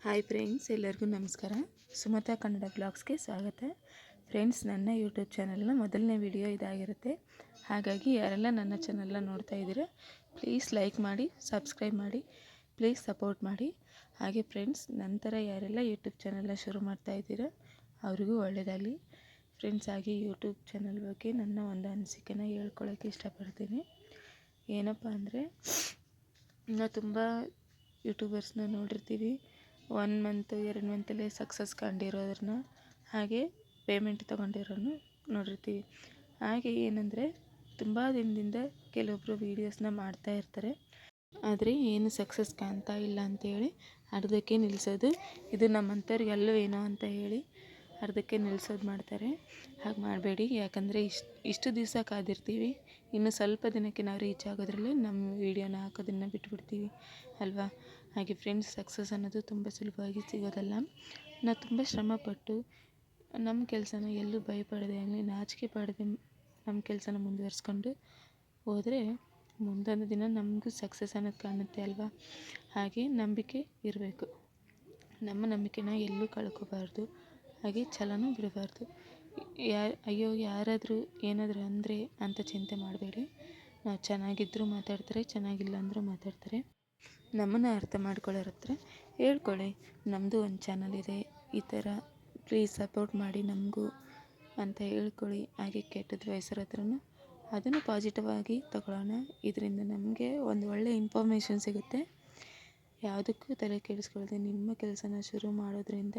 Hi friends, ಎಲ್ಲರಿಗೂ ನಮಸ್ಕಾರ. ಸುಮತಾ ಕನ್ನಡ ಬ್ಲಾಗ್ಸ್ಗೆ ಸ್ವಾಗತ. ಫ್ರೆಂಡ್ಸ್, ನನ್ನ ಯೂಟ್ಯೂಬ್ ಚಾನಲ್ನ ಮೊದಲನೇ ವಿಡಿಯೋ ಇದಾಗಿರುತ್ತೆ. ಹಾಗಾಗಿ ಯಾರೆಲ್ಲ ನನ್ನ ಚಾನಲ್ನ ನೋಡ್ತಾ ಇದ್ದೀರಾ, ಪ್ಲೀಸ್ ಲೈಕ್ ಮಾಡಿ, ಸಬ್ಸ್ಕ್ರೈಬ್ ಮಾಡಿ, ಪ್ಲೀಸ್ ಸಪೋರ್ಟ್ ಮಾಡಿ. ಹಾಗೆ ಫ್ರೆಂಡ್ಸ್, ನಂತರ ಯಾರೆಲ್ಲ ಯೂಟ್ಯೂಬ್ ಚಾನಲ್ನ ಶುರು ಮಾಡ್ತಾ ಇದ್ದೀರಾ ಅವ್ರಿಗೂ ಒಳ್ಳೆಯದಾಗಲಿ. ಫ್ರೆಂಡ್ಸ್, ಹಾಗೆ ಯೂಟ್ಯೂಬ್ ಚಾನಲ್ ಬಗ್ಗೆ ನನ್ನ ಒಂದು ಅನಿಸಿಕೆನ ಹೇಳ್ಕೊಳ್ಳೋಕ್ಕೆ ಇಷ್ಟಪಡ್ತೀನಿ. ಏನಪ್ಪ ಅಂದರೆ, ನಾವು ತುಂಬ ಯೂಟ್ಯೂಬರ್ಸ್ನ ನೋಡಿರ್ತೀವಿ. 1 ಮಂತು 2 ಮಂತಲ್ಲೇ ಸಕ್ಸಸ್ ಕಂಡಿರೋರನ್ನ, ಹಾಗೆ ಪೇಮೆಂಟ್ ತೊಗೊಂಡಿರೋನು ನೋಡಿರ್ತೀವಿ. ಹಾಗೆ ಏನಂದರೆ, ತುಂಬ ದಿನದಿಂದ ಕೆಲವೊಬ್ಬರು ವೀಡಿಯೋಸ್ನ ಮಾಡ್ತಾ ಇರ್ತಾರೆ, ಆದರೆ ಏನು ಸಕ್ಸಸ್ ಕಾಣ್ತಾ ಇಲ್ಲ ಅಂತೇಳಿ ಅರ್ಧಕ್ಕೆ ನಿಲ್ಲಿಸೋದು. ಇದು ನಮ್ಮಂಥವ್ರಿಗೆ ಅಲ್ಲವೇನೋ ಅಂತ ಹೇಳಿ ಅರ್ಧಕ್ಕೆ ನಿಲ್ಲಿಸೋದು ಮಾಡ್ತಾರೆ. ಹಾಗೆ ಮಾಡಬೇಡಿ. ಯಾಕಂದರೆ ಇಷ್ಟು ದಿವಸ ಕಾದಿರ್ತೀವಿ, ಇನ್ನು ಸ್ವಲ್ಪ ದಿನಕ್ಕೆ ನಾವು ರೀಚ್ ಆಗೋದ್ರಲ್ಲೇ ನಮ್ಮ ವೀಡಿಯೋನ ಹಾಕೋದನ್ನು ಬಿಟ್ಬಿಡ್ತೀವಿ ಅಲ್ವಾ. ಹಾಗೆ ಫ್ರೆಂಡ್ಸ್, ಸಕ್ಸಸ್ ಅನ್ನೋದು ತುಂಬ ಸುಲಭವಾಗಿ ಸಿಗೋದಲ್ಲ. ನಾವು ತುಂಬ ಶ್ರಮಪಟ್ಟು ನಮ್ಮ ಕೆಲಸನ ಎಲ್ಲೂ ಭಯಪಡದೆ ಆಗಲಿ ನಾಚಿಕೆ ಪಡದೆ ನಮ್ಮ ಕೆಲಸನ ಮುಂದುವರಿಸ್ಕೊಂಡು ಹೋದರೆ ಮುಂದೊಂದು ದಿನ ನಮಗೂ ಸಕ್ಸಸ್ ಅನ್ನೋದು ಕಾಣುತ್ತೆ ಅಲ್ವಾ. ಹಾಗೆ ನಂಬಿಕೆ ಇರಬೇಕು. ನಮ್ಮ ನಂಬಿಕೆನ ಎಲ್ಲೂ ಕಳ್ಕೊಬಾರ್ದು, ಹಾಗೆ ಛಲನೂ ಬಿಡಬಾರ್ದು. ಅಯ್ಯೋ ಯಾರಾದರೂ ಏನಾದರೂ ಅಂದರೆ ಅಂತ ಚಿಂತೆ ಮಾಡಬೇಡಿ. ನಾವು ಚೆನ್ನಾಗಿದ್ದರೂ ಮಾತಾಡ್ತಾರೆ, ಚೆನ್ನಾಗಿಲ್ಲ ಅಂದರೂ ಮಾತಾಡ್ತಾರೆ. ನಮ್ಮನ್ನು ಅರ್ಥ ಮಾಡ್ಕೊಳ್ಳೋರ ಹತ್ರ ಹೇಳ್ಕೊಳ್ಳಿ, ನಮ್ಮದು ಒಂದು ಚಾನಲ್ ಇದೆ, ಈ ಥರ ಪ್ಲೀಸ್ ಸಪೋರ್ಟ್ ಮಾಡಿ ನಮಗೂ ಅಂತ ಹೇಳ್ಕೊಳ್ಳಿ. ಹಾಗೆ ಕೆಟ್ಟದ್ದು ವಯಸ್ಸರ ಹತ್ರನೂ ಅದನ್ನು ಪಾಸಿಟಿವ್ ಆಗಿ ತಗೊಳ್ಳೋಣ. ಇದರಿಂದ ನಮಗೆ ಒಂದು ಒಳ್ಳೆಯ ಇನ್ಫಾರ್ಮೇಷನ್ ಸಿಗುತ್ತೆ. ಯಾವುದಕ್ಕೂ ತಲೆ ಕೆಡಿಸ್ಕೊಳ್ಳದೆ ನಿಮ್ಮ ಕೆಲಸನ ಶುರು ಮಾಡೋದ್ರಿಂದ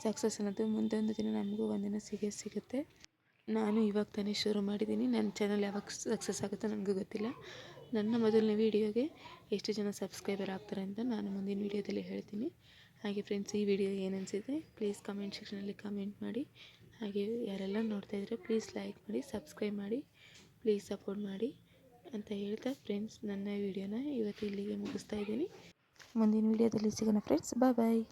ಸಕ್ಸಸ್ ಅನ್ನೋದು ಮುಂದೊಂದು ದಿನ ನಮಗೂ ಒಂದಿನ ಸಿಗುತ್ತೆ. ನಾನು ಇವಾಗ ತಾನೇ ಶುರು ಮಾಡಿದ್ದೀನಿ. ನನ್ನ ಚಾನಲ್ ಯಾವಾಗ ಸಕ್ಸಸ್ ಆಗುತ್ತೋ ನನಗೂ ಗೊತ್ತಿಲ್ಲ. ನನ್ನ ಮೊದಲನೇ ವೀಡಿಯೋಗೆ ಎಷ್ಟು ಜನ ಸಬ್ಸ್ಕ್ರೈಬರ್ ಆಗ್ತಾರೆ ಅಂತ ನಾನು ಮುಂದಿನ ವೀಡಿಯೋದಲ್ಲಿ ಹೇಳ್ತೀನಿ. ಹಾಗೆ ಫ್ರೆಂಡ್ಸ್, ಈ ವಿಡಿಯೋ ಏನು ಅನಿಸಿದೆ ಪ್ಲೀಸ್ ಕಮೆಂಟ್ ಸೆಕ್ಷನಲ್ಲಿ ಕಮೆಂಟ್ ಮಾಡಿ. ಹಾಗೆ ಯಾರೆಲ್ಲ ನೋಡ್ತಾ ಇದ್ದರೆ ಪ್ಲೀಸ್ ಲೈಕ್ ಮಾಡಿ, ಸಬ್ಸ್ಕ್ರೈಬ್ ಮಾಡಿ, ಪ್ಲೀಸ್ ಸಪೋರ್ಟ್ ಮಾಡಿ ಅಂತ ಹೇಳ್ತಾ ಫ್ರೆಂಡ್ಸ್, ನನ್ನ ವೀಡಿಯೋನ ಇವತ್ತು ಇಲ್ಲಿಗೆ ಮುಗಿಸ್ತಾ ಇದ್ದೀನಿ. ಮುಂದಿನ ವೀಡಿಯೋದಲ್ಲಿ ಸಿಗೋಣ ಫ್ರೆಂಡ್ಸ್. ಬಾಯ್.